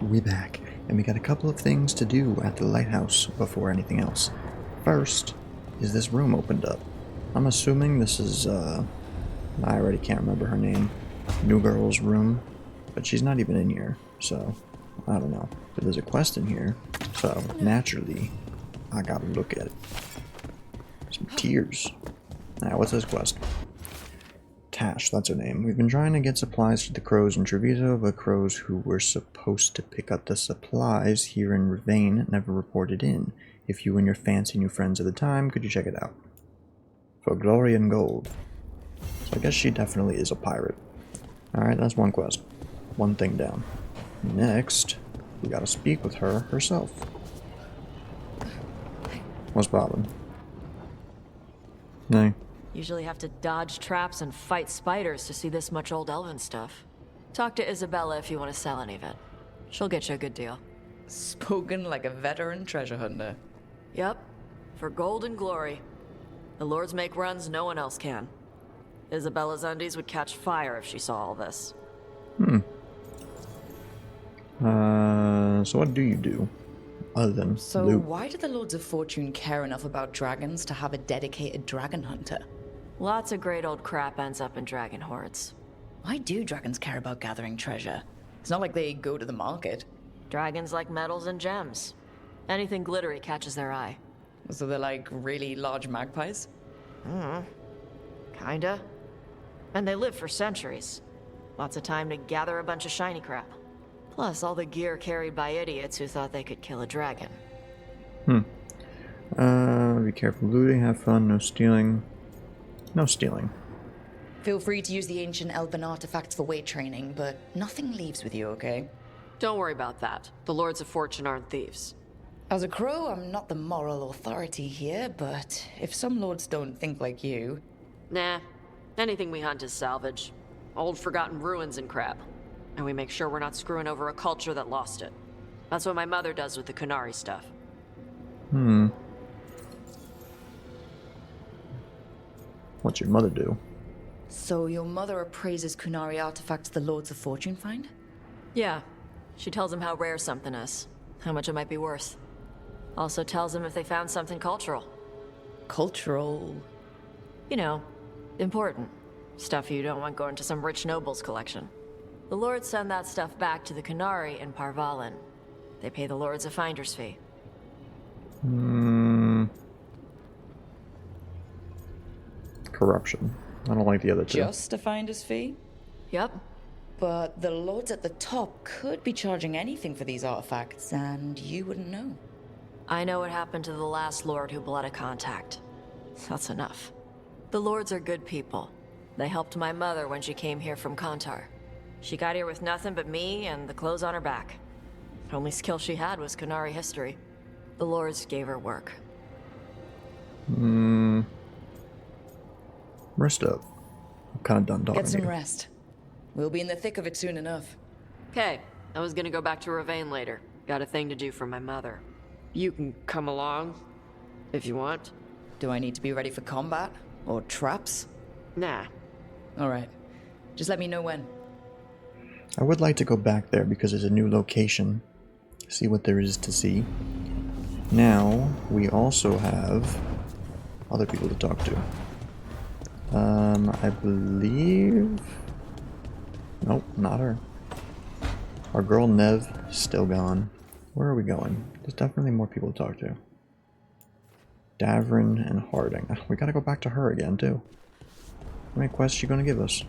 We back, and we got a couple of things to do at the lighthouse before anything else. First, is this room opened up? I'm assuming this is, I already can't remember her name. New Girl's room, but she's not even in here, so I don't know. But there's a quest in here, so naturally, I gotta look at it. Some tears. Now, what's this quest? Taash, that's her name. We've been trying to get supplies to the crows in Treviso, but crows who were supposed to pick up the supplies here in Ravane never reported in. If you and your fancy new friends at the time, could you check it out? For glory and gold. So I guess she definitely is a pirate. Alright, that's one quest. One thing down. Next, we gotta speak with her herself. What's poppin'? Nay. Usually have to dodge traps and fight spiders to see this much old elven stuff. Talk to Isabella if you want to sell any of it. She'll get you a good deal. Spoken like a veteran treasure hunter. Yep, for gold and glory. The lords make runs no one else can. Isabella's undies would catch fire if she saw all this. So what do you do? Other than So loot? why do the Lords of Fortune care enough about dragons to have a dedicated dragon hunter? Lots of great old crap ends up in dragon hordes. Why do dragons care about gathering treasure? It's not like they go to the market. Dragons like metals and gems. Anything glittery catches their eye. So they're like really large magpies? Kinda. And they live for centuries. Lots of time to gather a bunch of shiny crap. Plus, all the gear carried by idiots who thought they could kill a dragon. Be careful looting, have fun, no stealing. No stealing. Feel free to use the ancient elven artifacts for weight training, but nothing leaves with you, okay? Don't worry about that. The Lords of Fortune aren't thieves. As a crow, I'm not the moral authority here, but if some lords don't think like you... Nah. Anything we hunt is salvage. Old forgotten ruins and crap. And we make sure we're not screwing over a culture that lost it. That's what my mother does with the Kunari stuff. What's your mother do? So your mother appraises Kunari artifacts the Lords of Fortune find? Yeah. She tells them how rare something is. How much it might be worth. Also tells them if they found something cultural. Cultural... You know, important. Stuff you don't want going to some rich noble's collection. The lords send that stuff back to the Kunari in Parvalin. They pay the lords a finder's fee. Corruption. I don't like the other two. Just a finder's fee? Yep. But the lords at the top could be charging anything for these artifacts, and you wouldn't know. I know what happened to the last lord who bled a contact. That's enough. The lords are good people. They helped my mother when she came here from Kantar. She got here with nothing but me and the clothes on her back. The only skill she had was Kunari history. The lords gave her work. Rest up. I'm kind of done talking Get to some you. rest. We'll be in the thick of it soon enough. Okay, I was gonna go back to Ravane later. Got a thing to do for my mother. You can come along, if you want. Do I need to be ready for combat? Or traps? Nah. Alright. Just let me know when. I would like to go back there because it's a new location. See what there is to see. Now, we also have other people to talk to. I believe... Nope, not her. Our girl Nev is still gone. Where are we going? There's definitely more people to talk to. Davrin and Harding. We gotta go back to her again, too. How many quests is she gonna give us?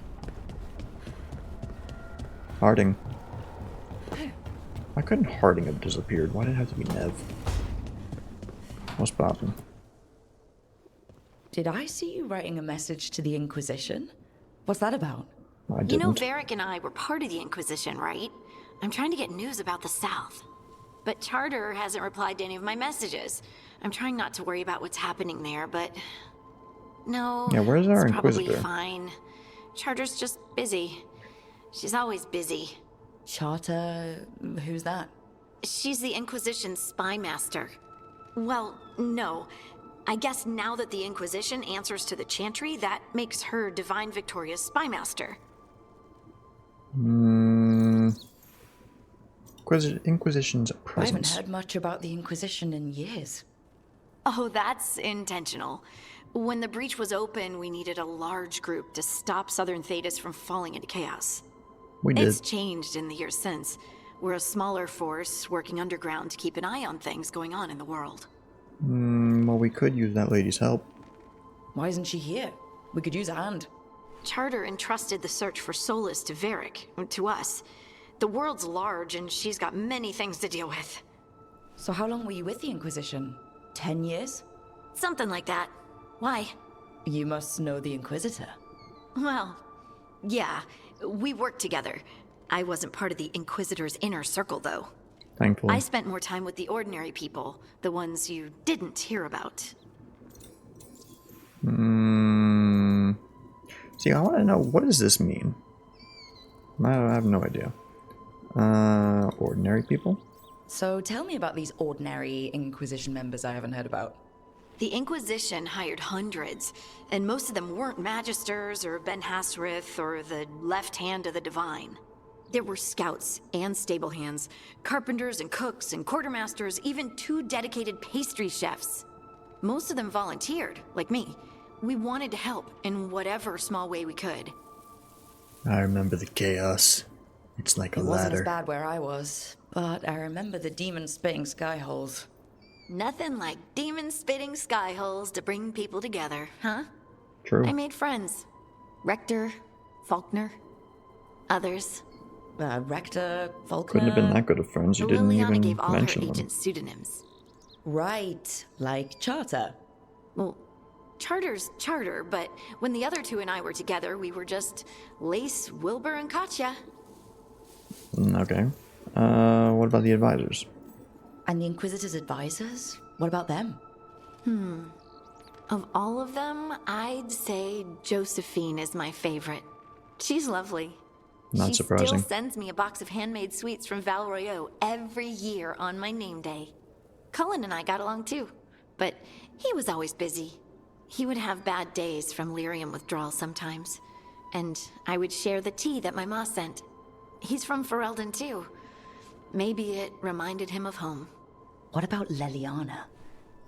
Harding. Why couldn't Harding have disappeared? Why did it have to be Nev? What's poppin'? Did I see you writing a message to the Inquisition? What's that about? I didn't. You know, Varric and I were part of the Inquisition, right? I'm trying to get news about the South. But Charter hasn't replied to any of my messages. I'm trying not to worry about what's happening there, but... No, Yeah, where's our it's probably Inquisitor? fine. Charter's just busy. She's always busy. Charter... who's that? She's the Inquisition's spy master. Well, no. I guess now that the Inquisition answers to the Chantry, that makes her Divine Victoria's spy master. Inquisition's I haven't presence. heard much about the Inquisition in years. Oh, that's intentional. When the breach was open, we needed a large group to stop Southern Thetis from falling into chaos. We did. It's changed in the years since. We're a smaller force working underground to keep an eye on things going on in the world. Well, we could use that lady's help. Why isn't she here? We could use a hand. Charter entrusted the search for Solus to Varric, to us. The world's large and she's got many things to deal with. So how long were you with the Inquisition? 10 years? Something like that. Why? You must know the Inquisitor. Well, yeah, we worked together. I wasn't part of the Inquisitor's inner circle, though. Thankfully. I spent more time with the ordinary people, the ones you didn't hear about. See, I want to know, what does this mean? I have no idea. Ordinary people? So tell me about these ordinary Inquisition members I haven't heard about. The Inquisition hired hundreds, and most of them weren't Magisters or Ben Hasrith or the left hand of the Divine. There were scouts and stable hands, carpenters and cooks and quartermasters, even 2 dedicated pastry chefs. Most of them volunteered, like me. We wanted to help in whatever small way we could. I remember the chaos. It's like a It wasn't as ladder. bad where I was, but I remember the demons spitting sky holes. Nothing like demon-spitting sky holes to bring people together, huh? True. I made friends. Rector, Faulkner, others. Rector, Faulkner... Couldn't have been that good of friends. You didn't Liliana even gave all her mention them. agents pseudonyms. Right, like Charter. Well, Charter's Charter, but when the other 2 and I were together, we were just Lace, Wilbur, and Katya. Okay. What about the advisors? And the Inquisitor's advisors? What about them? Of all of them, I'd say Josephine is my favorite. She's lovely. Not she surprising. still sends me a box of handmade sweets from Val Royeaux every year on my name day. Cullen and I got along too, but he was always busy. He would have bad days from lyrium withdrawal sometimes, and I would share the tea that my ma sent. He's from Ferelden too. Maybe it reminded him of home. What about Liliana?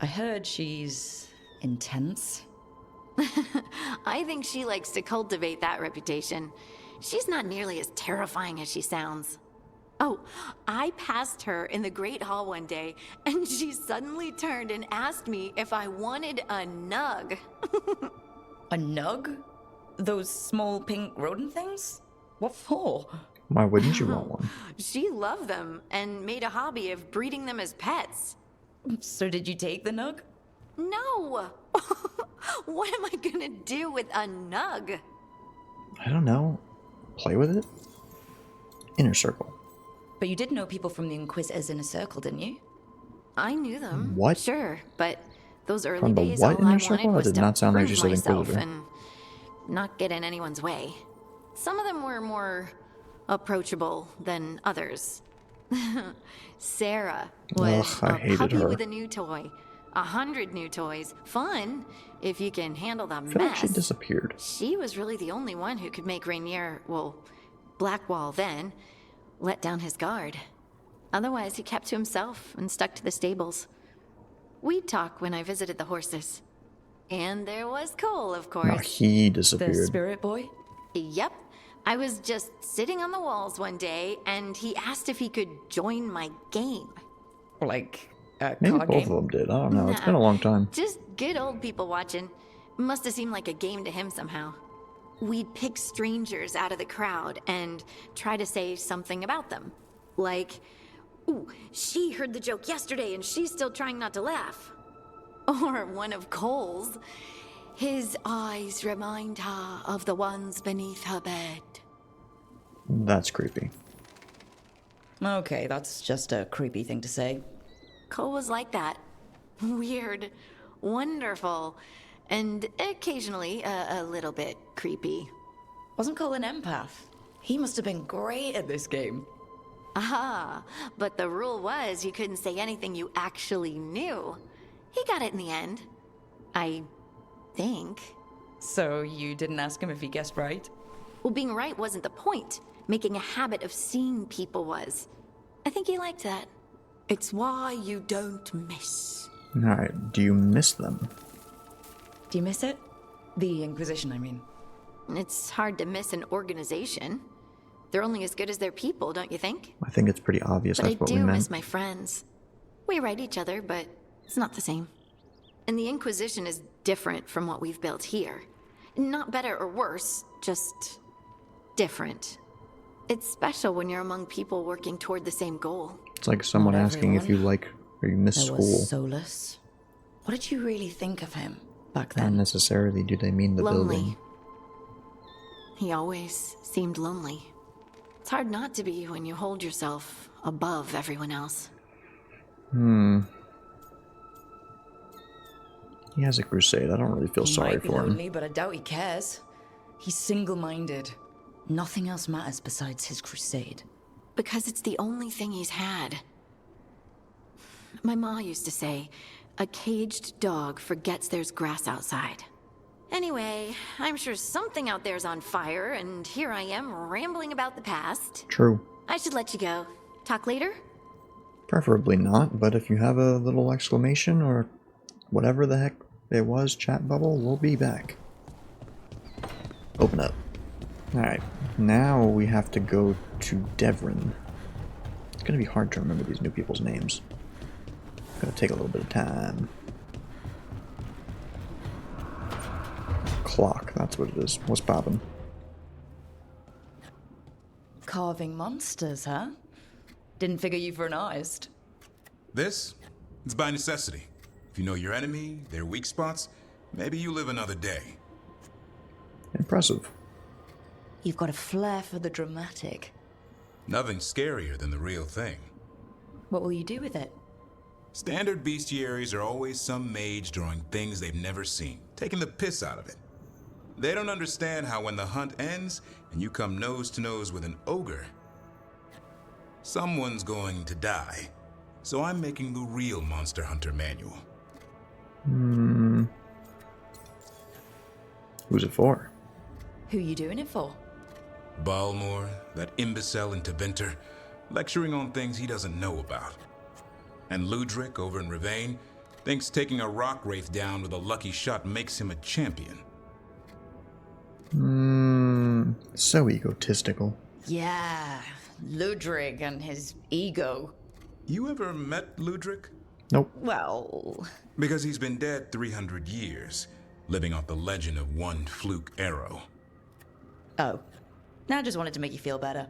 I heard she's... intense. I think she likes to cultivate that reputation. She's not nearly as terrifying as she sounds. Oh, I passed her in the Great Hall one day, and she suddenly turned and asked me if I wanted a nug. A nug? Those small pink rodent things? What for? Why wouldn't you want one? She loved them and made a hobby of breeding them as pets. So did you take the nug? No! What am I gonna do with a nug? I don't know. Play with it? Inner circle. But you did know people from the Inquisitors Inner Circle, didn't you? I knew them. What? Sure, but those early From the days, what all I inner circle? wanted That was did to not sound like prove you said myself Inquisitor. and not get in anyone's way. Some of them were more approachable than others. Sarah was Ugh, I a hated puppy her. with a new toy. 100 new toys. Fun, if you can handle the I feel like she mess. disappeared. She was really the only one who could make Rainier, well, Blackwall then, let down his guard. Otherwise, he kept to himself and stuck to the stables. We'd talk when I visited the horses. And there was Cole, of No, course. he The disappeared. spirit boy? Yep. I was just sitting on the walls one day, and he asked if he could join my game. Like a Maybe card both game? of them did. I don't know. It's Nah. been a long time. Just good old people watching. Must have seemed like a game to him somehow. We'd pick strangers out of the crowd and try to say something about them. Like, ooh, she heard the joke yesterday and she's still trying not to laugh. Or one of Cole's. His eyes remind her of the ones beneath her bed. That's creepy. Okay, that's just a creepy thing to say. Cole was like that. Weird, wonderful, and occasionally a little bit creepy. Wasn't Cole an empath? He must have been great at this game. Ah, but the rule was you couldn't say anything you actually knew. He got it in the end. I think. So you didn't ask him if he guessed right? Well, being right wasn't the point. Making a habit of seeing people was. I think he liked that. It's why you don't miss. Alright, do you miss them? Do you miss it? The Inquisition, I mean. It's hard to miss an organization. They're only as good as their people, don't you think? I think it's pretty obvious But that's I what we do meant. miss my friends. We write each other, but it's not the same. And the Inquisition is different from what we've built here. Not better or worse, just different. It's special when you're among people working toward the same goal. It's like someone Not asking if you everyone. like or you miss There school. was Solus. What did you really think of him back Not then? necessarily do they mean the Lonely. building. He always seemed lonely. It's hard not to be when you hold yourself above everyone else. He has a crusade. I don't really feel He sorry might be for him. lonely, but I doubt he cares. He's single-minded. Nothing else matters besides his crusade. Because it's the only thing he's had. My ma used to say, a caged dog forgets there's grass outside. Anyway, I'm sure something out there's on fire, and here I am rambling about the past. True. I should let you go. Talk later? Preferably not, but if you have a little exclamation or whatever the heck it was, chat bubble, we'll be back. Open up. Alright, now we have to go to Devrin. It's gonna be hard to remember these new people's names. Gonna take a little bit of time. Clock, that's what it is. What's poppin'? Carving monsters, huh? Didn't figure you for an artist. This? It's by necessity. If you know your enemy, their weak spots, maybe you live another day. Impressive. You've got a flair for the dramatic. Nothing scarier than the real thing. What will you do with it? Standard bestiaries are always some mage drawing things they've never seen, taking the piss out of it. They don't understand how when the hunt ends and you come nose to nose with an ogre, someone's going to die. So I'm making the real Monster Hunter manual. Who's it for? Who you doing it for? Balmore, that imbecile in Tevinter, lecturing on things he doesn't know about. And Ludric over in Ravane thinks taking a rock wraith down with a lucky shot makes him a champion. So egotistical. Yeah, Ludwig and his ego. You ever met Ludric? Nope. Well, Because he's been dead 300 years, living off the legend of one fluke arrow. oh. I just wanted to make you feel better.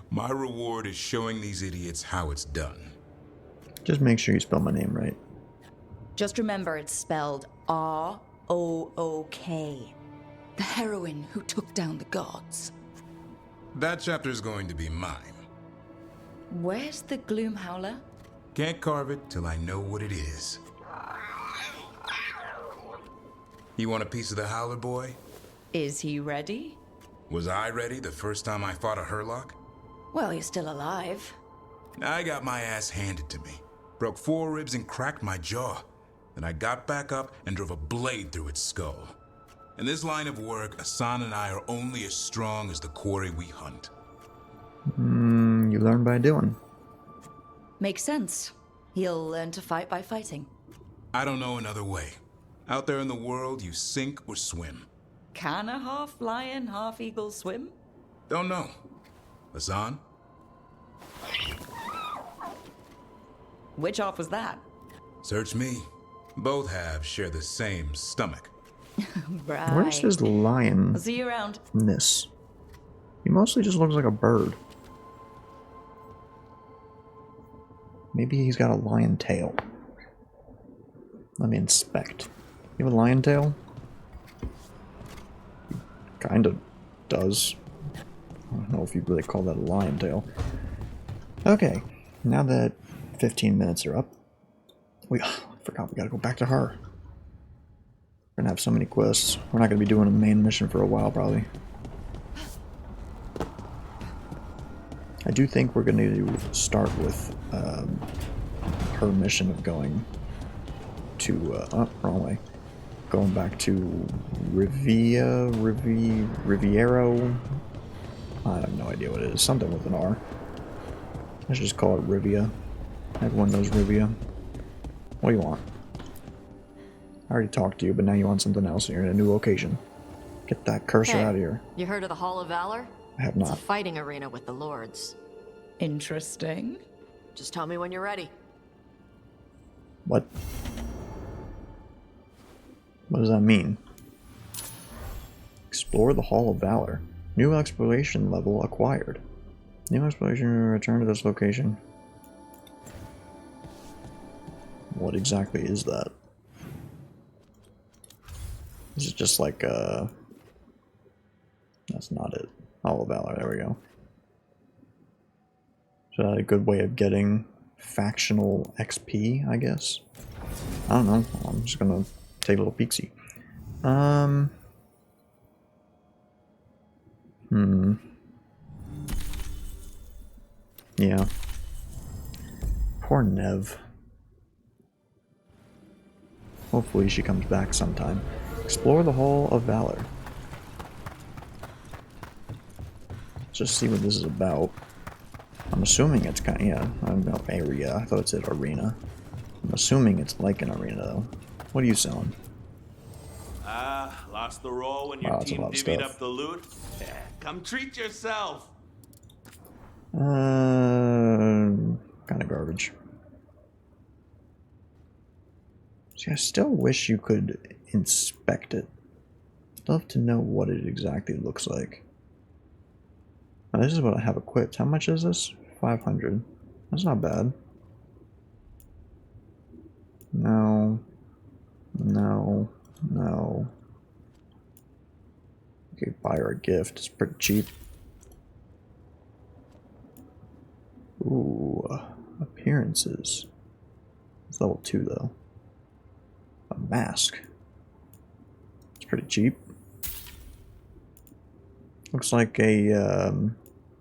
My reward is showing these idiots how it's done. Just make sure you spell my name right. Just remember it's spelled R-O-O-K. The heroine who took down the gods. That chapter is going to be mine. Where's the Gloom Howler? Can't carve it till I know what it is. You want a piece of the Howler, boy? Is he ready? Was I ready the first time I fought a Hurlock? Well, you're still alive. I got my ass handed to me. Broke 4 ribs and cracked my jaw. Then I got back up and drove a blade through its skull. In this line of work, Asan and I are only as strong as the quarry we hunt. You learn by doing. Makes sense. He'll learn to fight by fighting. I don't know another way. Out there in the world, you sink or swim. Can a half lion, half eagle swim? Don't know. Asan? Which half was that? Search me. Both halves share the same stomach. Right. Where's his I'll lionness? see you around. He mostly just looks like a bird. Maybe he's got a lion tail. Let me inspect. You have a lion tail? He kinda does. I don't know if you'd really call that a lion tail. Okay, now that 15 minutes are up, I forgot we gotta go back to her. We're gonna have so many quests. We're not gonna be doing a main mission for a while, probably. I do think we're gonna start with her mission of going to wrong way. Going back to Riviero. I have no idea what it is. Something with an R. Let's just call it Rivia. Everyone knows Rivia. What do you want? I already talked to you, but now you want something else. You're in a new location. Get that cursor out of here. You heard of the Hall of Valor? I have It's a not. fighting arena with the lords. Interesting. Just tell me when you're ready. What? What does that mean? Explore the Hall of Valor. New exploration level acquired. New exploration, return to this location. What exactly is that? Is it just like, that's not it. Hall of Valor, there we go. Is that a good way of getting factional XP, I guess? I don't know. I'm just gonna take a little peeksy. Yeah. Poor Nev. Hopefully she comes back sometime. Explore the Hall of Valor. Just see what this is about. I'm assuming it's kind of, yeah, I don't know, area. I thought it said arena. I'm assuming it's like an arena though. What are you selling? Lost the roll when your Wow, that's a team lot of divvied stuff. up the loot? Yeah, come treat yourself. Kind of garbage. See, I still wish you could inspect it. I'd love to know what it exactly looks like. Now, this is what I have equipped. How much is this? 500. That's not bad. No. No. No. Okay, buy her a gift. It's pretty cheap. Ooh. Appearances. It's level 2 though. A mask. It's pretty cheap. Looks like a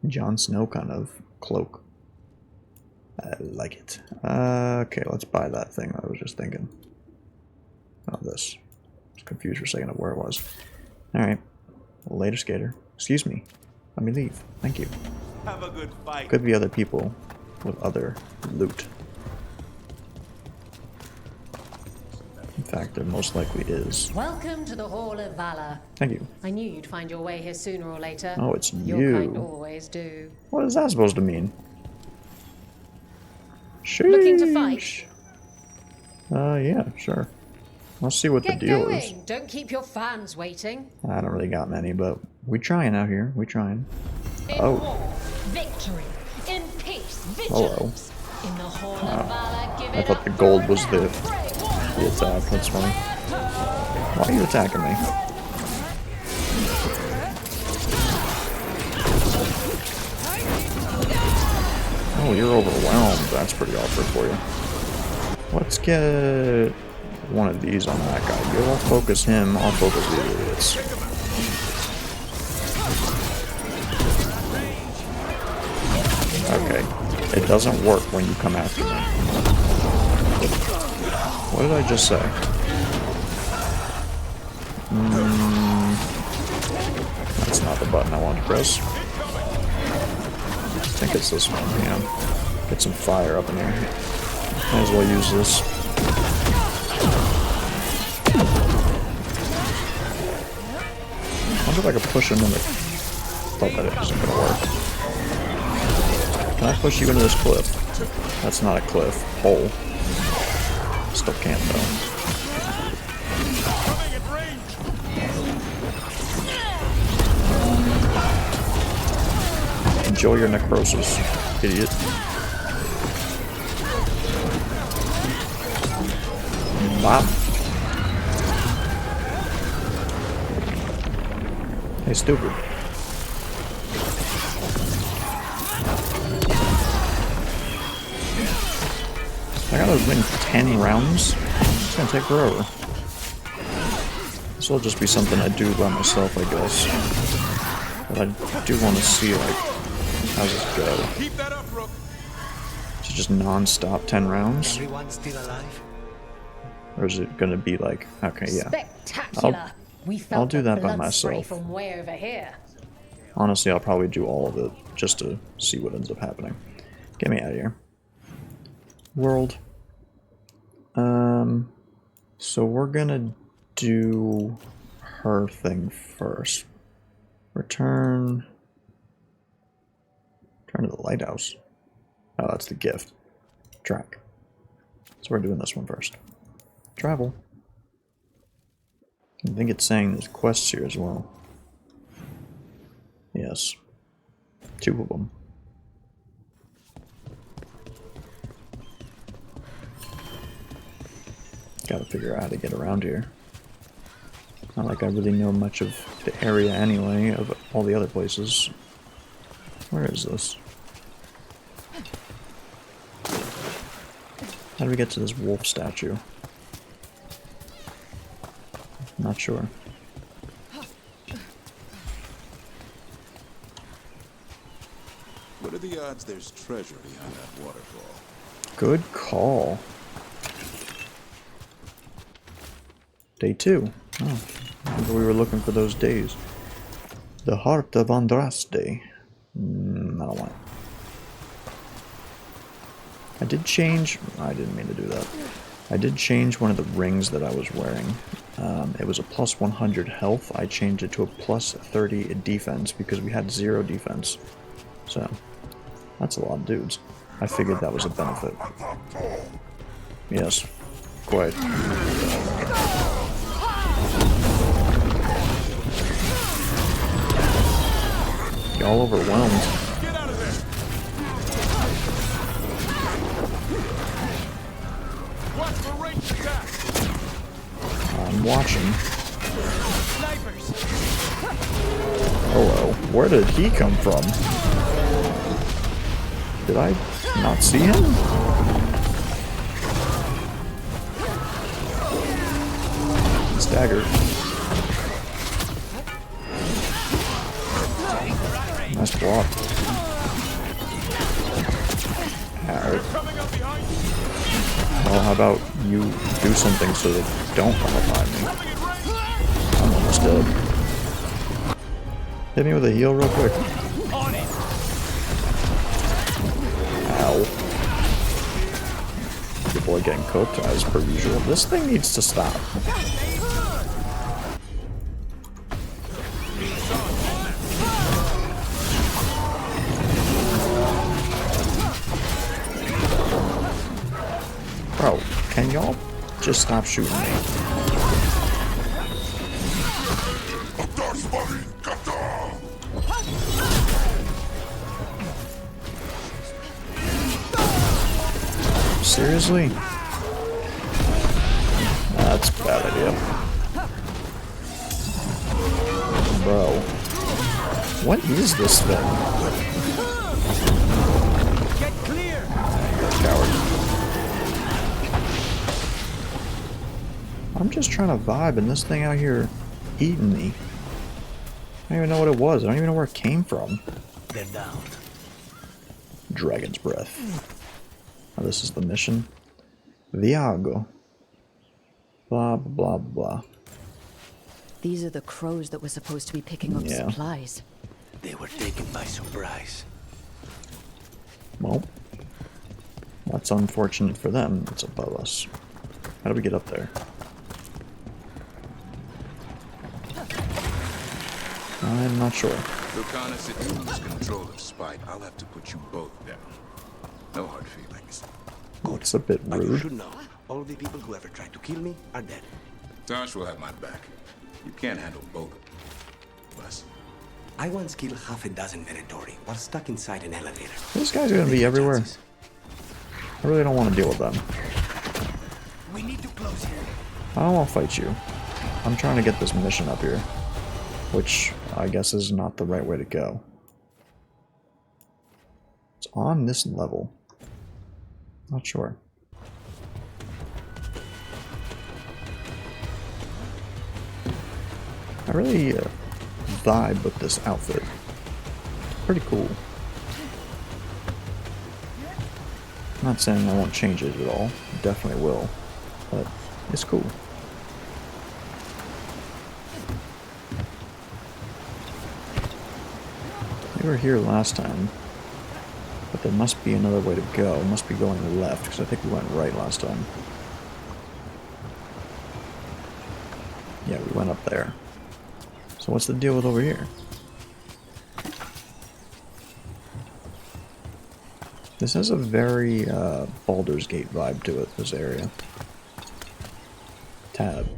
Jon Snow kind of cloak. I like it. Okay, let's buy that thing I was just thinking. Oh, this. I was confused for a second of where it was. Alright. Later, skater. Excuse me. Let me leave. Thank you. Have a good fight. Could be other people with other loot. In fact, there most likely is. Welcome to the Hall of Valor. Thank you. I knew you'd find your way here sooner or later. Oh, it's Your kind you. always do. What is that supposed to mean? Sheesh. Looking to fight? Yeah, sure. Let's see what Get the deal going. is. Don't keep your fans waiting. I don't really got many, but we trying out here. We trying. In Oh. war, victory. In peace, Hello. vigilance. In the Hall of Valor, give I it thought up the for gold was the renowned brave warriors. attack. That's funny. Why are you attacking me? Oh, you're overwhelmed. That's pretty awkward for you. Let's get one of these on that guy. You'll focus him. I'll focus the idiots. Okay. It doesn't work when you come after me. What did I just say? That's not the button I want to press. I think it's this one, yeah. Get some fire up in here. Might as well use this. I wonder if I could push him in the... Thought that wasn't gonna work. Can I push you into this cliff? That's not a cliff. Hole. Still can't though. Enjoy your necrosis, idiot. Bop. Hey, stupid. I gotta win 10 rounds? It's gonna take forever. This will just be something I do by myself, I guess. But I do want to see, like, how's this go? Keep that up, Rook. Is it just non-stop 10 rounds? Everyone still alive? Or is it gonna be like, okay, yeah. Spectacular. We felt I'll do the that by blood spray myself. from way over here. Honestly, I'll probably do all of it just to see what ends up happening. Get me out of here. World. So we're gonna do her thing first. Return to the lighthouse. Oh, that's the gift. Track. So we're doing this one first. Travel. I think it's saying there's quests here as well. Yes. 2 of them. Gotta figure out how to get around here. Not like I really know much of the area anyway, of all the other places. Where is this? How do we get to this wolf statue? Not sure. What are the odds there's treasure behind that waterfall? Good call. Day 2. Oh, remember we were looking for those days. The Heart of Andraste. I don't want it. I did change... I didn't mean to do that. I did change one of the rings that I was wearing. It was a plus 100 health. I changed it to a plus 30 defense because we had 0 defense. So, that's a lot of dudes. I figured that was a benefit. Yes, quite. Y'all overwhelmed. Get out of there! Watch for ranged attack! I'm watching. Snipers! Hello. Where did he come from? Did I not see him? Staggered. Nice block. Ow. Well, how about you do something so they don't come behind me? I'm almost dead. Hit me with a heal real quick. Ow. Your boy getting cooked as per usual. This thing needs to stop. Bro, can y'all just stop shooting me? Seriously? That's a bad idea. Bro. What is this thing? Get clear! Coward. I'm just trying to vibe and this thing out here eating me. I don't even know what it was. I don't even know where it came from. They're down. Dragon's breath. Oh, this is the mission. Viago. Blah, blah, blah. These are the crows that were supposed to be picking up supplies. They were taken by surprise. Well, that's unfortunate for them. It's above us. How do we get up there? I'm not sure. Lucanus, if you lose control of Spike, I'll have to put you both down. No hard feelings. It's a bit But you rude. should know, all the people who ever tried to kill me are dead. Taash will have my back. You can't handle both of us. I once killed half a dozen Venatori while stuck inside an elevator. This guy's gonna be everywhere. I really don't want to deal with them. We need to close here. I don't want to fight you. I'm trying to get this mission up here. Which I guess is not the right way to go. It's on this level. Not sure. I really vibe with this outfit. Pretty cool. I'm not saying I won't change it at all. Definitely will. But it's cool. We were here last time. But there must be another way to go. It must be going left, because I think we went right last time. Yeah, we went up there. So what's the deal with over here? This has a very Baldur's Gate vibe to it, this area. Tab.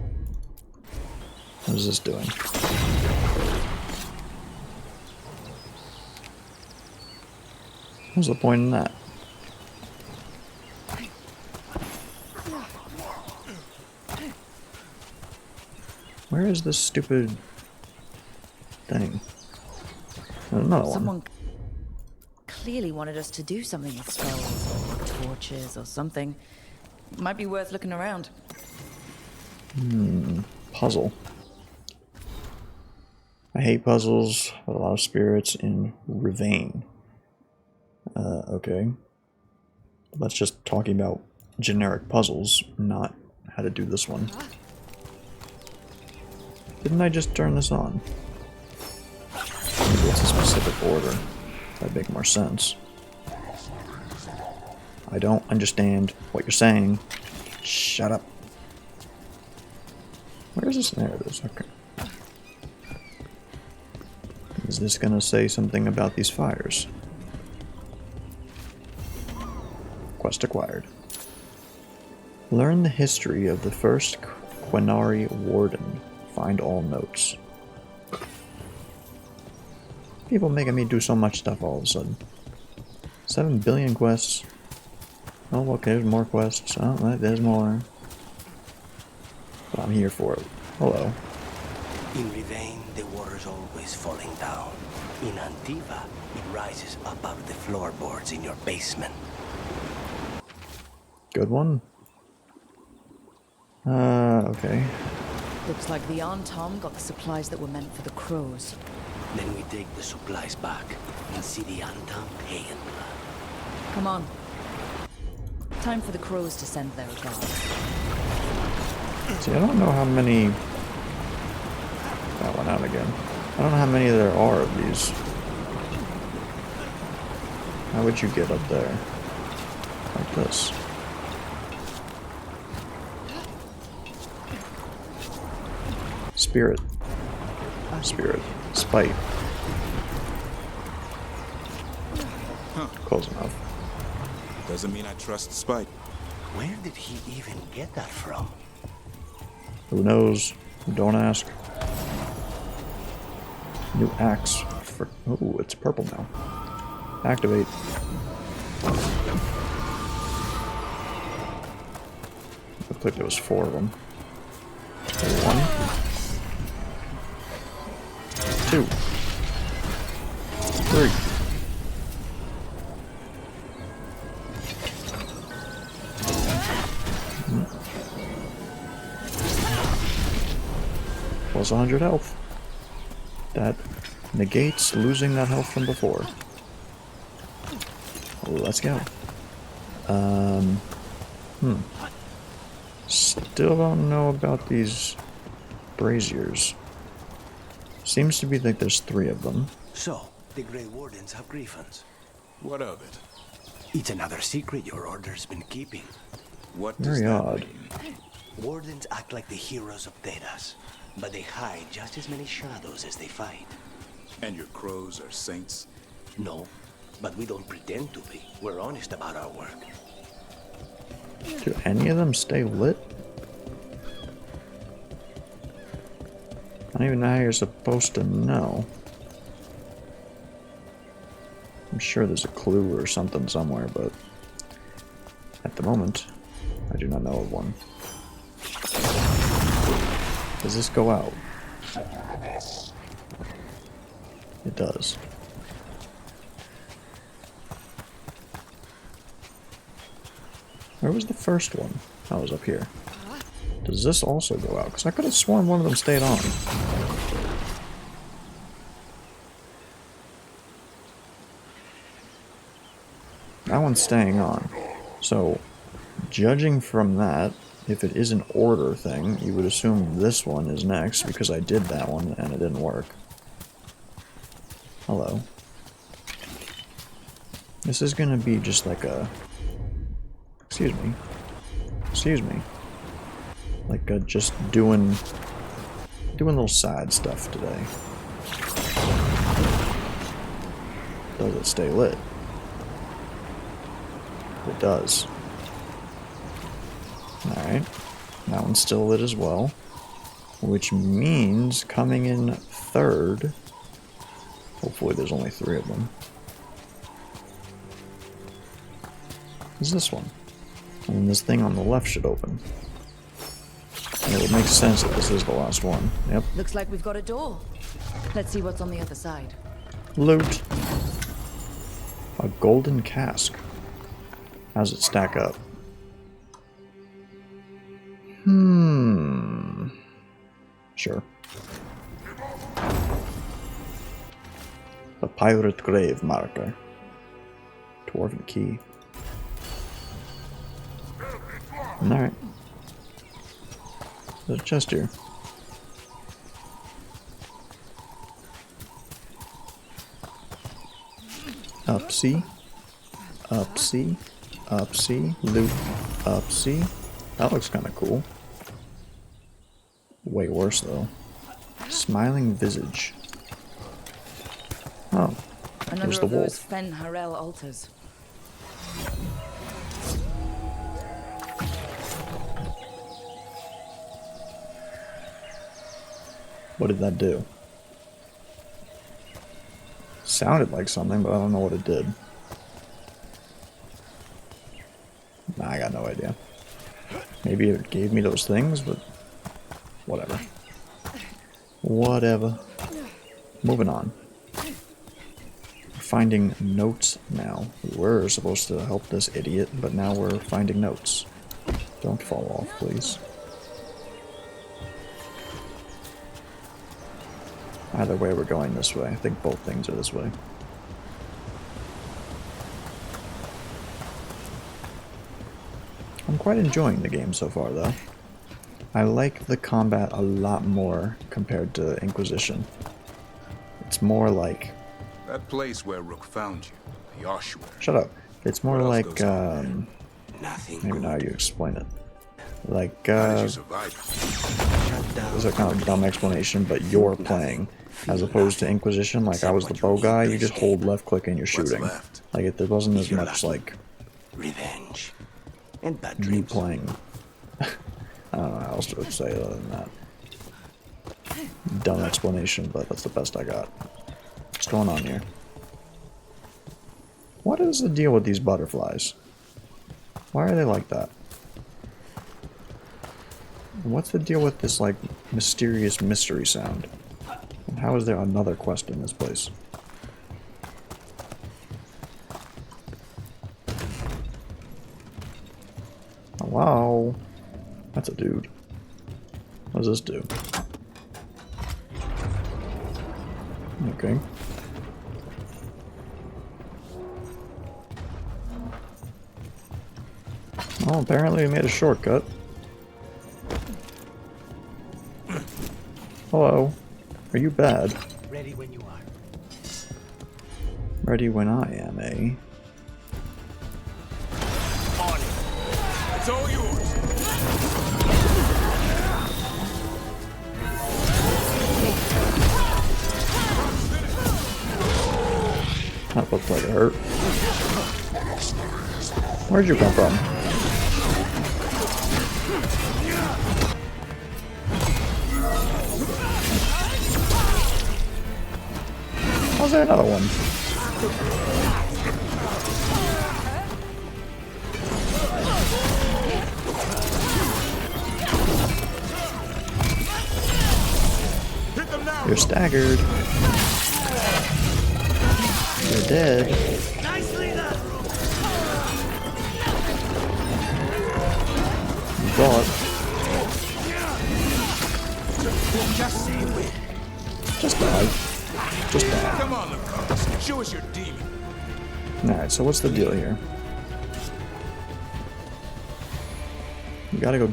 What is this doing? What's the point in that? Where is this stupid thing? There's another one. Someone clearly wanted us to do something with skulls or torches or something. Might be worth looking around. Puzzle. I hate puzzles, but a lot of spirits in Ravane. Okay. That's just talking about generic puzzles, not how to do this one. Didn't I just turn this on? Maybe it's a specific order. That'd make more sense. I don't understand what you're saying. Shut up. Where is this? There it is. Okay. Is this gonna say something about these fires? Quest acquired. Learn the history of the first Quinari Warden. Find all notes. People making me do so much stuff all of a sudden. 7 billion quests. Oh, okay, there's more quests. Oh, there's more. But I'm here for it. Hello. In Ravane, the water's always falling down. In Antiva, it rises above the floorboards in your basement. Good one. Okay. Looks like the Antom got the supplies that were meant for the crows. Then we take the supplies back and see the Antam paying blood. Come on. Time for the crows to send their regards. See, I don't know how many... That went out again. I don't know how many there are of these. How would you get up there? Like this. Spirit. Spirit. Spite. Close enough. Doesn't mean I trust Spike. Where did he even get that from? Who knows? Don't ask. New axe for... Oh, it's purple now. Activate. Looked like there was 4 of them. 1. 2. 3. Plus 100 health. That negates losing that health from before. Let's go. Still don't know about these braziers. Seems to be like there's 3 of them. So, the Grey Wardens have griffins. What of it? It's another secret your order's been keeping. What does Very that odd. mean? Wardens act like the heroes of Taash, but they hide just as many shadows as they fight. And your crows are saints? No, but we don't pretend to be. We're honest about our work. Do any of them stay lit? I don't even know how you're supposed to know. I'm sure there's a clue or something somewhere, but at the moment, I do not know of one. Does this go out? It does. Where was the first one? That was up here. Does this also go out? Because I could have sworn one of them stayed on. That one's staying on. So, judging from that, if it is an order thing, you would assume this one is next, because I did that one and it didn't work. Hello. This is gonna be just like a... Excuse me. Excuse me. Like just doing little side stuff today. Does it stay lit? It does. Alright. That one's still lit as well. Which means coming in third... Hopefully there's only 3 of them. Is this one. And this thing on the left should open. And it would make sense that this is the last one. Yep. Looks like we've got a door. Let's see what's on the other side. Loot. A golden cask. How's it stack up? Sure. The pirate grave marker. Dwarven key. Alright. There's a chest here. Up C. Up C. Up C. Loot. Up C. That looks kind of cool. Way worse though. Smiling visage. Oh. Another There's the of those wolf. Fen Harel altars. What did that do? Sounded like something, but I don't know what it did. Nah, I got no idea. Maybe it gave me those things, but whatever. Whatever. Moving on. We're finding notes now. We were supposed to help this idiot, but now we're finding notes. Don't fall off, please. Either way, we're going this way. I think both things are this way. I'm quite enjoying the game so far, though. I like the combat a lot more compared to Inquisition. It's more like... That place where Rook found you, the Ossuary. Shut up. It's more What else like, goes on Nothing maybe good. now you explain it. Like, How did you survive? Shut down. this is a kind of dumb explanation, but you're playing. As opposed to Inquisition, like I was the bow guy, you just hold left click and you're shooting. left? Like there wasn't as much like Revenge. And bad me dreams. playing. I don't know how else to say it other than that. Dumb explanation, but that's the best I got. What's going on here? What is the deal with these butterflies? Why are they like that? And what's the deal with this like mysterious mystery sound? And how is there another quest in this place? Hello? That's a dude. What does this do? Okay. Well, apparently we made a shortcut. Hello. Are you bad? Ready when you are. Ready when I am, eh? On it. It's all yours. That looks like it hurt. Where'd you come from? How's there another one? Hit them now. You're staggered. You're dead. Nicely done. You thought. Just say when. Just die. Just die. Come on, Lucas. Show us your demon. Alright, so what's the deal here? We gotta go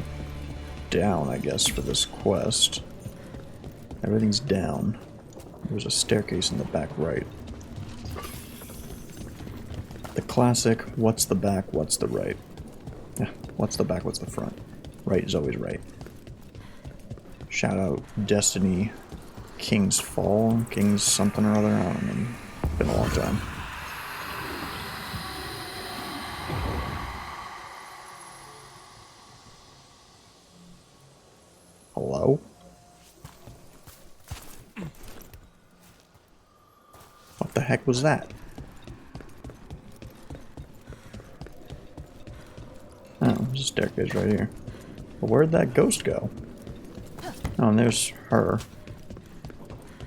down, I guess, for this quest. Everything's down. There's a staircase in the back right. The classic, what's the back, what's the right? Yeah, what's the back, what's the front? Right is always right. Shout out Destiny King's Fall, King's something or other. I don't know. It's been a long time. Hello? What the heck was that? Oh, there's a staircase right here. But where'd that ghost go? Oh, and there's her.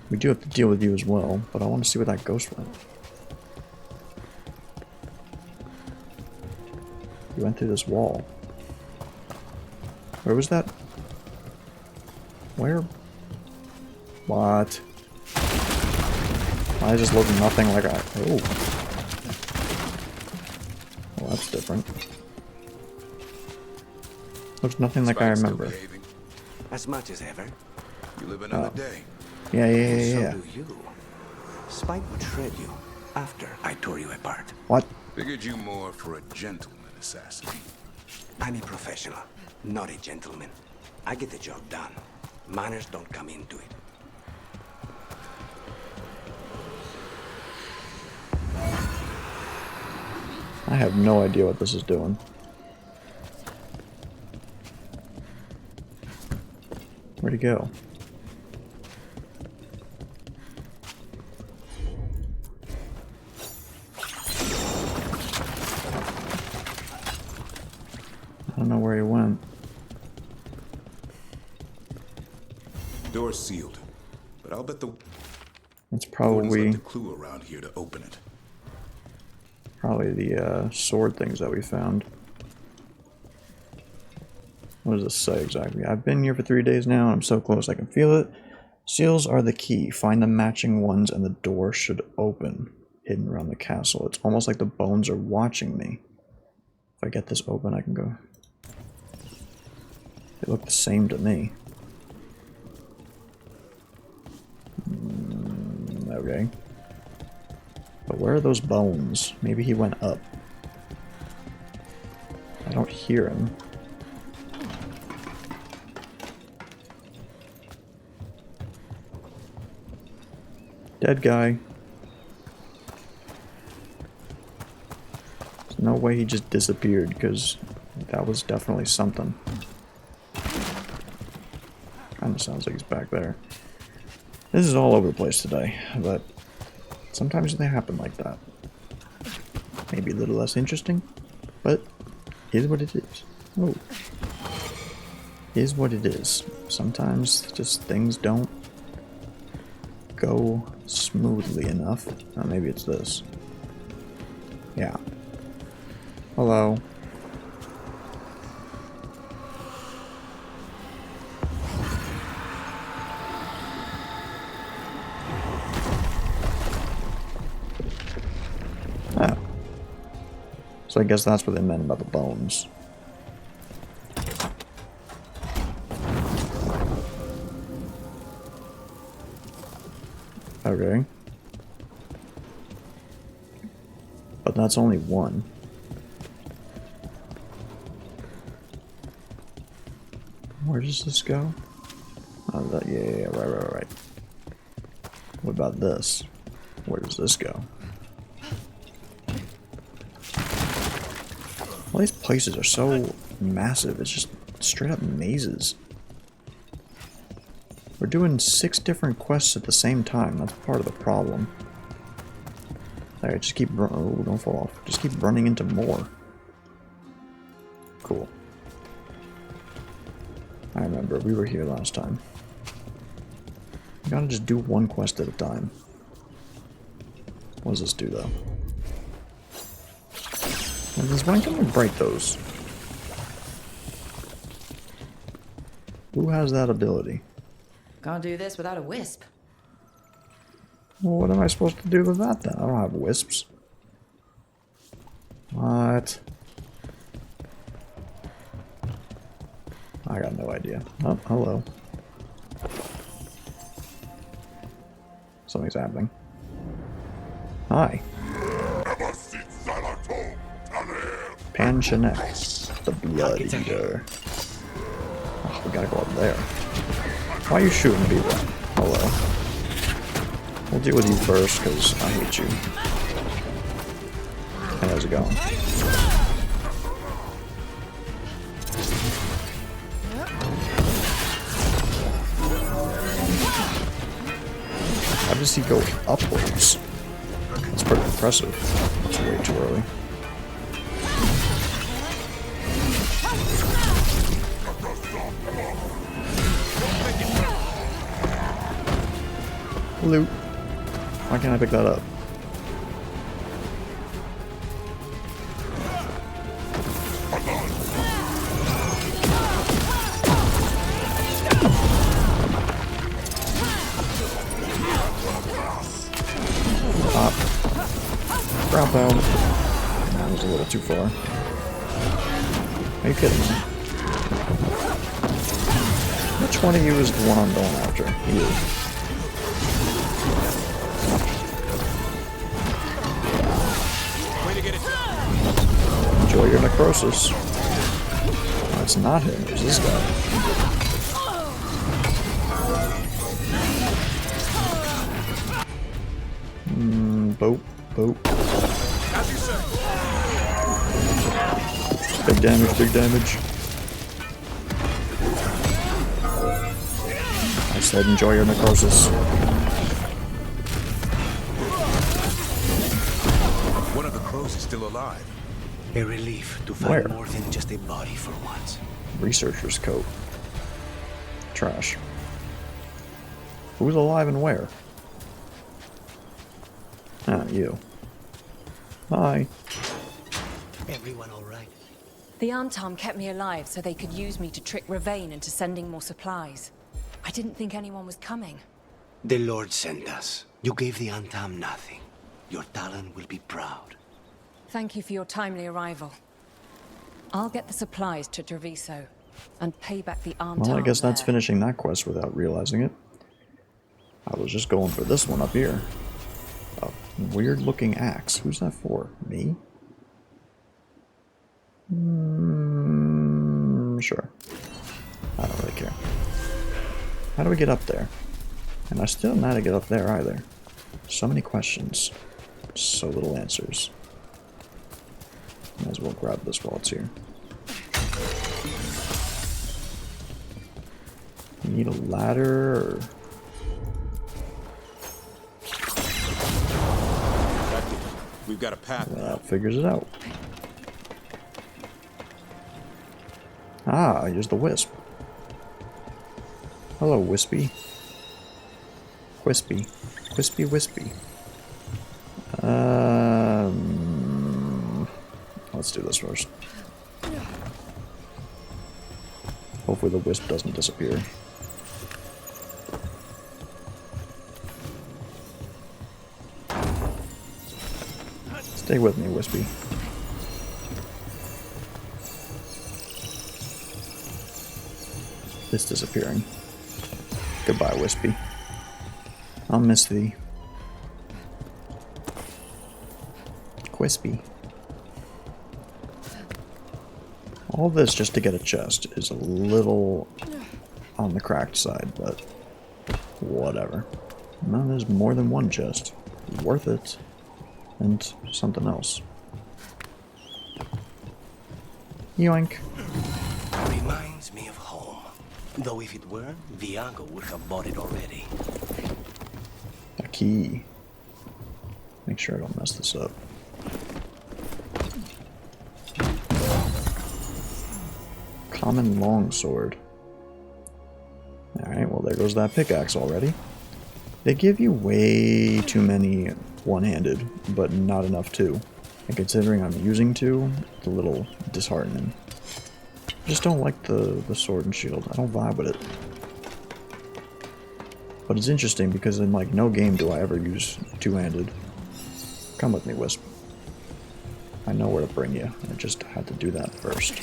We do have to deal with you as well, but I want to see where that ghost went. You went through this wall. Where was that? Where? What? Why is this looking nothing like I... Oh. Well, that's different. Looks nothing like I remember. As much as ever. You live another day. Yeah. So do you. Spike would shred you after I tore you apart. What? Figured you more for a gentleman assassin. I'm a professional, not a gentleman. I get the job done. Manners don't come into it. I have no idea what this is doing. Where'd he go? I don't know where he went. Door's sealed, but I'll bet the It's warden's probably left a clue around here to open it. the sword things that we found. What does this say exactly? I've been here for 3 days now, and I'm so close I can feel it. Seals are the key. Find the matching ones and the door should open. Hidden around the castle. It's almost like the bones are watching me. If I get this open, I can go. They look the same to me. Okay. But where are those bones? Maybe he went up. I don't hear him. Dead guy. There's no way he just disappeared, because that was definitely something. Kinda sounds like he's back there. This is all over the place today, but sometimes they happen like that. Maybe a little less interesting, but it is what it is. Oh. Is what it is. Sometimes just things don't go smoothly enough. Oh, maybe it's this. Yeah. Hello. Oh. So I guess that's what they meant about the bones. Okay. But that's only one. Where does this go? Oh, that, yeah, right. What about this? Where does this go? All these places are so massive, it's just straight up mazes. We're doing 6 different quests at the same time. That's part of the problem. Alright, just keep oh, don't fall off. Just keep running into more. Cool. I remember, we were here last time. You gotta just do one quest at a time. What does this do, though? Why can't I break those? Who has that ability? Can't do this without a wisp. Well, what am I supposed to do with that then? I don't have wisps. What? I got no idea. Oh, hello. Something's happening. Hi. Ever since Salator Panchanek, the Blood Eater. Oh, we gotta go up there. Why are you shooting people? Hello. We'll deal with you first, because I hate you. Hey, how's it going? How does he go upwards? That's pretty impressive. It's way too early. Loot. Why can't I pick that up? Ground pound. That was a little too far. Are you kidding me? Which one of you is the one I'm going after? You. Enjoy your necrosis. Oh, it's not him, it's this guy. Boat. Big damage. I said enjoy your necrosis. One of the crows is still alive. A relief to find Where? more than just a body for once. Researcher's coat. Trash. Who's alive and where? Ah, you. Hi. Everyone all right? The Antam kept me alive so they could use me to trick Ravain into sending more supplies. I didn't think anyone was coming. The Lord sent us. You gave the Antam nothing. Your Talon will be proud. Thank you for your timely arrival. I'll get the supplies to Treviso and pay back the Antam. Well, I guess that's there. finishing that quest without realizing it. I was just going for this one up here. A weird looking axe. Who's that for? Me? Sure. I don't really care. How do we get up there? And I still don't know how to get up there either. So many questions. So little answers. Might as well grab this while it's here. You need a ladder or... We've got a path now. That figures it out. Ah, here's the wisp. Hello, Wispy. Wispy. Wispy. Let's do this first. Hopefully the wisp doesn't disappear. Stay with me, Wispy. It's disappearing. Goodbye, Wispy. I'll miss thee. Wispy. All this just to get a chest is a little on the cracked side, but whatever. No, there's more than one chest. Worth it. And something else. Yoink. Reminds me of home. Though if it weren't, Viago would have bought it already. A key. Make sure I don't mess this up. Common longsword. Alright, well there goes that pickaxe already. They give you way too many one-handed, but not enough two. And considering I'm using two, it's a little disheartening. I just don't like the sword and shield. I don't vibe with it. But it's interesting because in like no game do I ever use two-handed. Come with me, Wisp. I know where to bring you. I just had to do that first.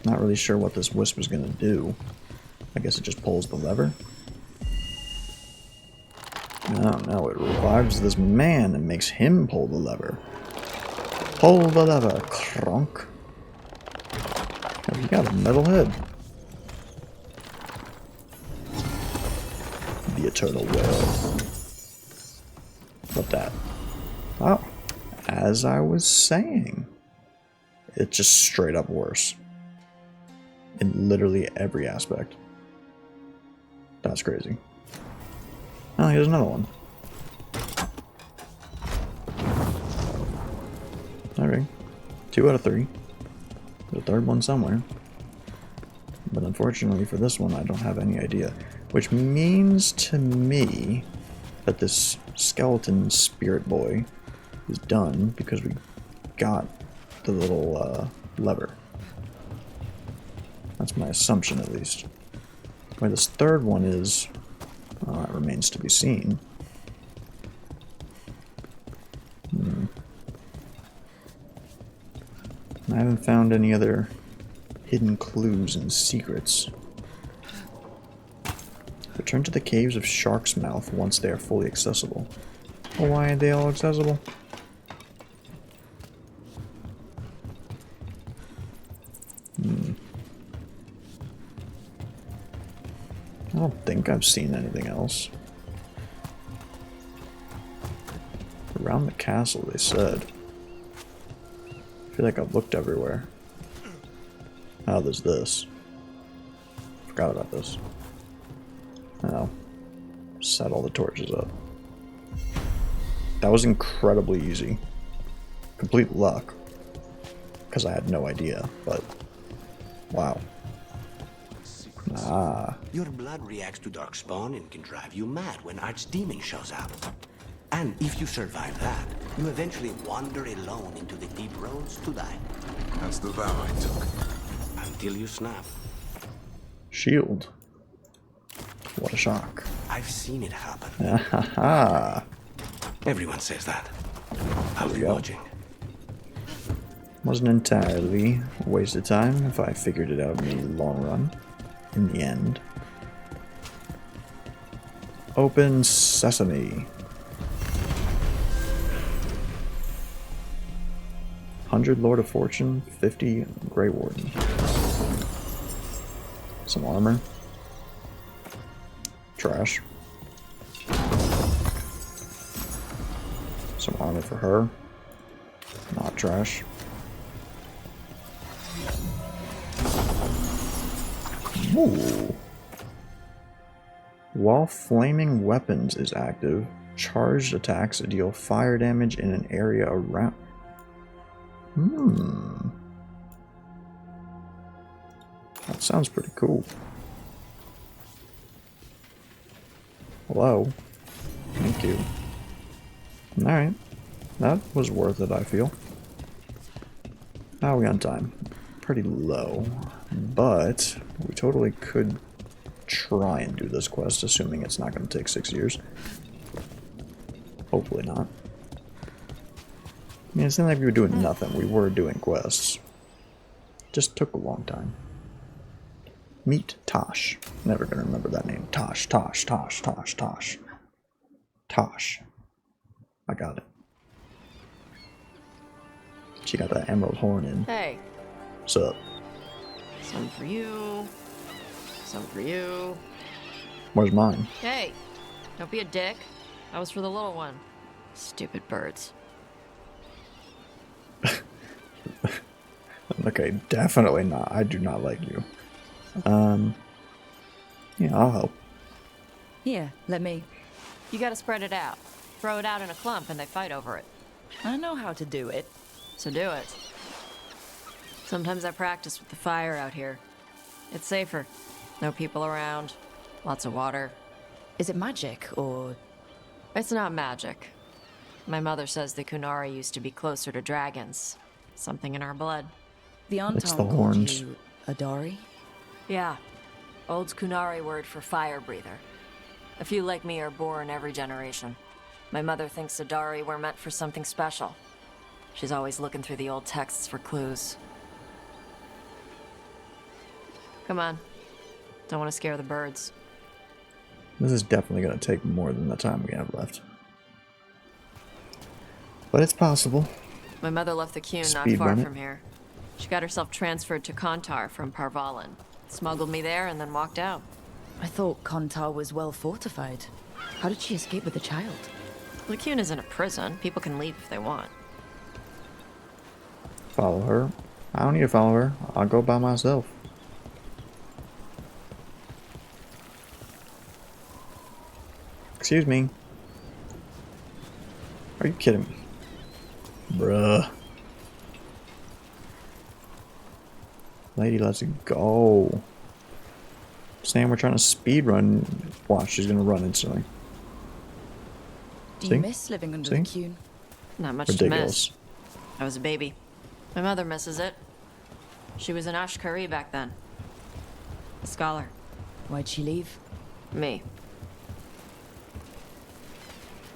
Not really sure what this Wisp is gonna do. I guess it just pulls the lever. Oh no, it revives this man and makes him pull the lever. Pull the lever, Kronk. Oh, you got a metal head. The eternal will. What that? Oh, as I was saying, it's just straight up worse. In literally every aspect. That's crazy. Oh, here's another one. Alright. 2 out of 3. There's a third one somewhere. But unfortunately for this one, I don't have any idea. Which means to me that this skeleton spirit boy is done because we got the little lever. That's my assumption, at least. Where this third one is, well, that remains to be seen. I haven't found any other hidden clues and secrets. Return to the caves of Shark's Mouth once they are fully accessible. Well, why aren't they all accessible? I don't think I've seen anything else. Around the castle, they said. I feel like I've looked everywhere. Oh, there's this. Forgot about this. Oh. Set all the torches up. That was incredibly easy. Complete luck. Because I had no idea, but... wow. Ah. Your blood reacts to darkspawn and can drive you mad when Archdemon shows up. And if you survive that, you eventually wander alone into the deep roads to die. That's the vow I took. Until you snap. Shield. What a shock. I've seen it happen. Ah. Everyone says that. I'll be go. watching. Wasn't entirely a waste of time if I figured it out in the long run. In the end. Open sesame. 100 Lord of Fortune, 50 Grey Warden. Some armor. Trash. Some armor for her. Not trash. Ooh. While flaming weapons is active, charged attacks deal fire damage in an area around. That sounds pretty cool. Hello. Thank you. Alright. That was worth it, I feel. How are we on time? Pretty low. But we totally could try and do this quest, assuming it's not going to take 6 years. Hopefully not. I mean, it's not like we were doing nothing. We were doing quests. Just took a long time. Meet Taash. Never gonna remember that name. Taash, Taash, Taash, Taash, Taash. Taash. I got it. She got that emerald horn in. Hey, What's up? some for you. Some for you. Where's mine? Hey, don't be a dick. That was for the little one. Stupid birds. Okay, definitely not. I do not like you. Yeah, I'll help. Here, let me. You gotta spread it out. Throw it out in a clump and they fight over it. I know how to do it. So do it. Sometimes I practice with the fire out here. It's safer. No people around. Lots of water. Is it magic, or... It's not magic. My mother says the Kunari used to be closer to dragons. Something in our blood. The It's Anton the called horns. you Adari? Yeah. Old Kunari word for fire breather. A few like me are born every generation. My mother thinks Adari were meant for something special. She's always looking through the old texts for clues. Come on. Don't want to scare the birds. This is definitely going to take more than the time we have left. But it's possible. My mother left the Qun not Speed far run it. from here. She got herself transferred to Kontar from Parvalan. Smuggled me there and then walked out. I thought Kontar was well fortified. How did she escape with a child? The Qun isn't a prison. People can leave if they want. Follow her. I don't need to follow her. I'll go by myself. Excuse me. Are you kidding me? Bruh. Lady, let's go. Saying we're trying to speed run. Watch, she's gonna run instantly. Do See? you miss living under the See? Qun? Not much Ridiculous. to miss. I was a baby. My mother misses it. She was an Ashkari back then. A scholar. Why'd she leave? Me.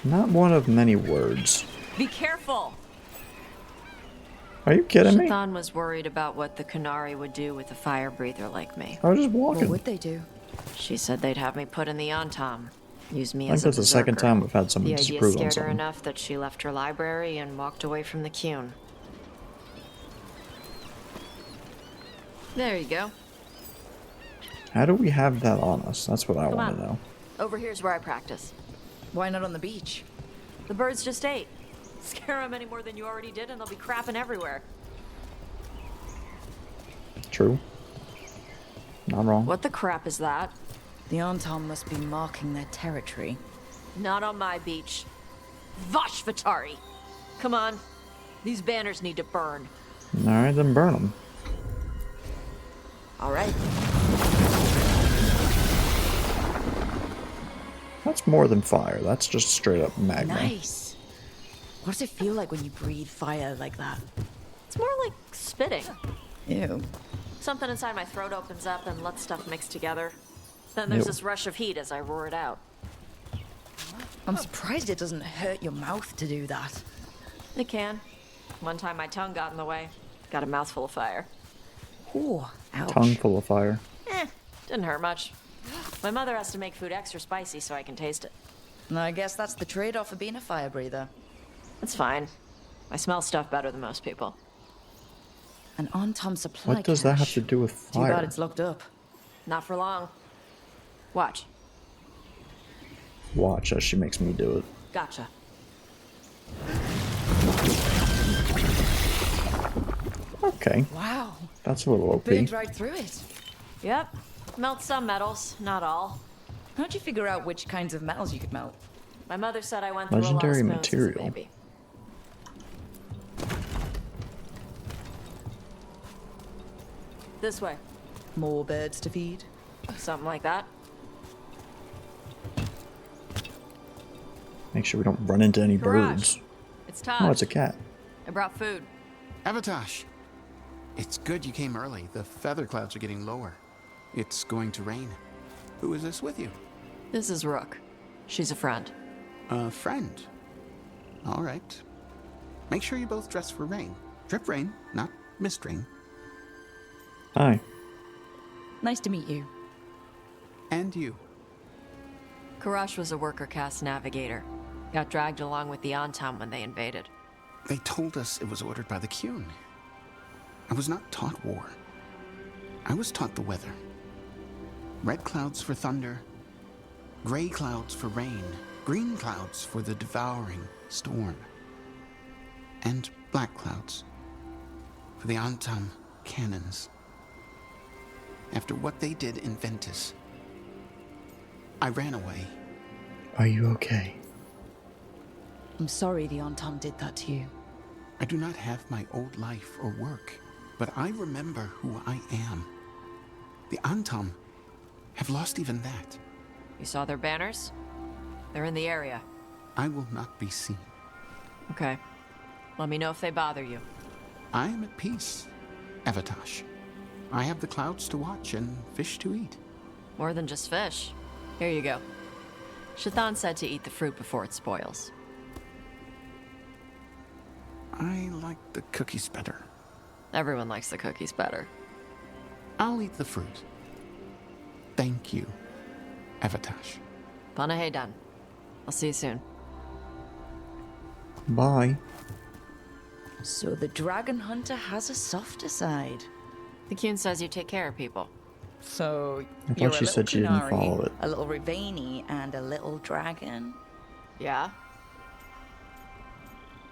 Not one of many words. Be careful! Are you kidding me? Shaitan was worried about what the Qunari would do with a fire breather like me. I was just What walking. would they do? She said they'd have me put in the Antom. Use me I think as a that's the second berserker. time we've had someone The idea disapprove on scared her something. enough that she left her library and walked away from the Qun. There you go. How do we have that on us? That's what I Come want on. to know. Over here's where I practice. Why not on the beach? The birds just ate. Scare them any more than you already did and they'll be crapping everywhere. True. Not wrong. What the crap is that? The Antom must be marking their territory. Not on my beach. Vashvatari! Come on. These banners need to burn. Alright, then burn them. All right. That's more than fire. That's just straight up magma. Nice. What does it feel like when you breathe fire like that? It's more like spitting. Ew. Something inside my throat opens up and lets stuff mix together. Then there's Ew. this rush of heat as I roar it out. I'm surprised it doesn't hurt your mouth to do that. It can. One time my tongue got in the way. Got a mouthful of fire. Oh, ouch. Tongue full of fire. Didn't hurt much. My mother has to make food extra spicy so I can taste it. I guess that's the trade-off of being a fire breather. It's fine. I smell stuff better than most people. An Antom supply What does that have cache. to do with Too bad fire? it's locked up. Not for long. Watch. Watch as she makes me do it. Gotcha. Okay, Wow. that's a little OP. Burned right through it. Yep. Melt some metals, not all. How'd you figure out which kinds of metals you could melt? My mother said I went through Legendary a lot of spoons material. as a baby. This way. More birds to feed? Something like that. Make sure we don't run into any Garage. birds. It's Taash. Oh, it's a cat. I brought food. Taash. It's good you came early. The feather clouds are getting lower. It's going to rain. Who is this with you? This is Rook. She's a friend. A friend. All right. Make sure you both dress for rain. Drip rain, not mist rain. Hi. Nice to meet you. And you. Karash was a worker caste navigator. Got dragged along with the Antom when they invaded. They told us it was ordered by the Qun. I was not taught war. I was taught the weather. Red clouds for thunder, gray clouds for rain, green clouds for the devouring storm, and black clouds for the Antom cannons. After what they did in Ventus, I ran away. Are you okay? I'm sorry the Antom did that to you. I do not have my old life or work, but I remember who I am. The Antom have lost even that. You saw their banners? They're in the area. I will not be seen. Okay. Let me know if they bother you. I am at peace, Taash. I have the clouds to watch and fish to eat. More than just fish. Here you go. Shaitan said to eat the fruit before it spoils. I like the cookies better. Everyone likes the cookies better. I'll eat the fruit. Thank you, Taash. Panahe done. I'll see you soon. Bye. So the dragon hunter has a softer side. The Kyun says you take care of people. So I thought you're she a said little she didn't Kunari, follow it. a little Ravani, and a little dragon. Yeah?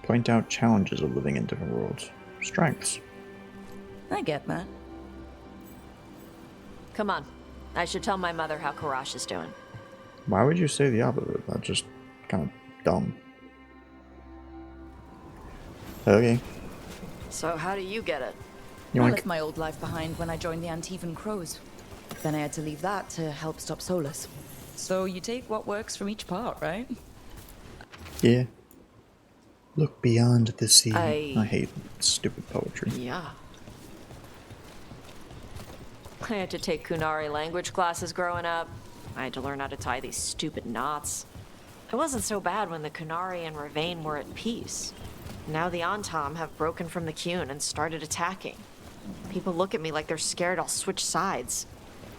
Point out challenges of living in different worlds. Strengths. I get that. Come on. I should tell my mother how Karash is doing. Why would you say the opposite? That's just kind of dumb. Okay. So how do you get it? I Yoink. left my old life behind when I joined the Antivan Crows. Then I had to leave that to help stop Solus. So you take what works from each part, right? Yeah. Look beyond the sea. I hate stupid poetry. Yeah. I had to take Kunari language classes growing up. I had to learn how to tie these stupid knots. It wasn't so bad when the Kunari and Ravane were at peace. Now the Antam have broken from the Kyun and started attacking. People look at me like they're scared I'll switch sides.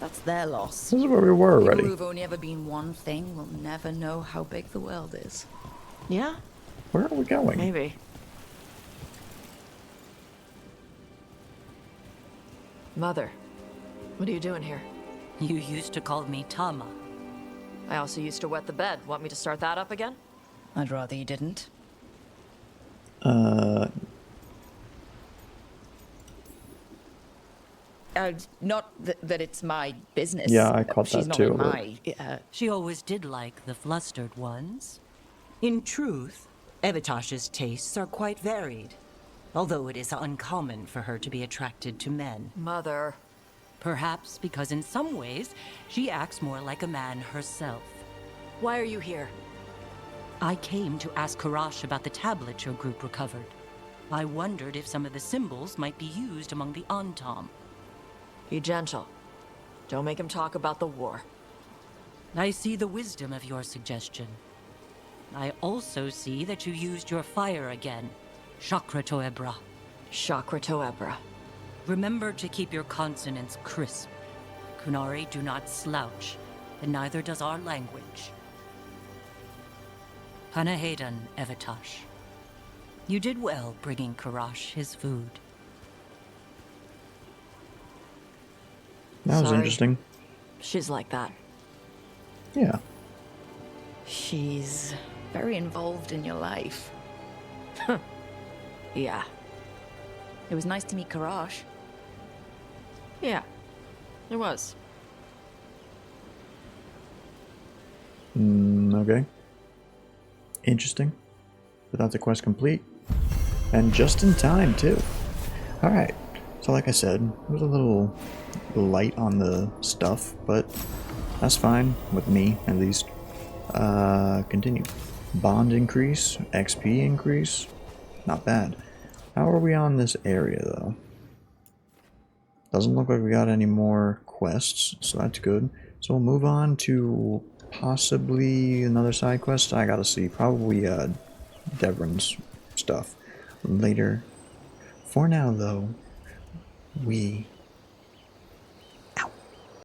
That's their loss. This is where we were People already. who've only ever been one thing will never know how big the world is. Yeah? Where are we going? Maybe. Mother, what are you doing here? You used to call me Tama. I also used to wet the bed. Want me to start that up again? I'd rather you didn't. Not that it's my business. Yeah, I caught She's that not too, in but- my. She always did like the flustered ones. In truth, Evitash's tastes are quite varied, although it is uncommon for her to be attracted to men. Mother. Perhaps because in some ways, she acts more like a man herself. Why are you here? I came to ask Karash about the tablet your group recovered. I wondered if some of the symbols might be used among the Antam. Be gentle. Don't make him talk about the war. I see the wisdom of your suggestion. I also see that you used your fire again, Chakra Toebra. Chakra Toebra. Remember to keep your consonants crisp. Kunari do not slouch, and neither does our language. Panahedan, Evitash. You did well bringing Karash his food. That was Sorry. interesting. She's like that. Yeah. She's very involved in your life. Yeah. It was nice to meet Karash. Yeah. It was. Okay. Interesting. But that's a quest complete. And just in time, too. Alright. So like I said, it was a little light on the stuff, but that's fine with me, at least. Continue. Bond increase, XP increase. Not bad. How are we on this area, though? Doesn't look like we got any more quests, so that's good. So we'll move on to possibly another side quest. I gotta see. Probably Devrin's stuff later. For now, though, we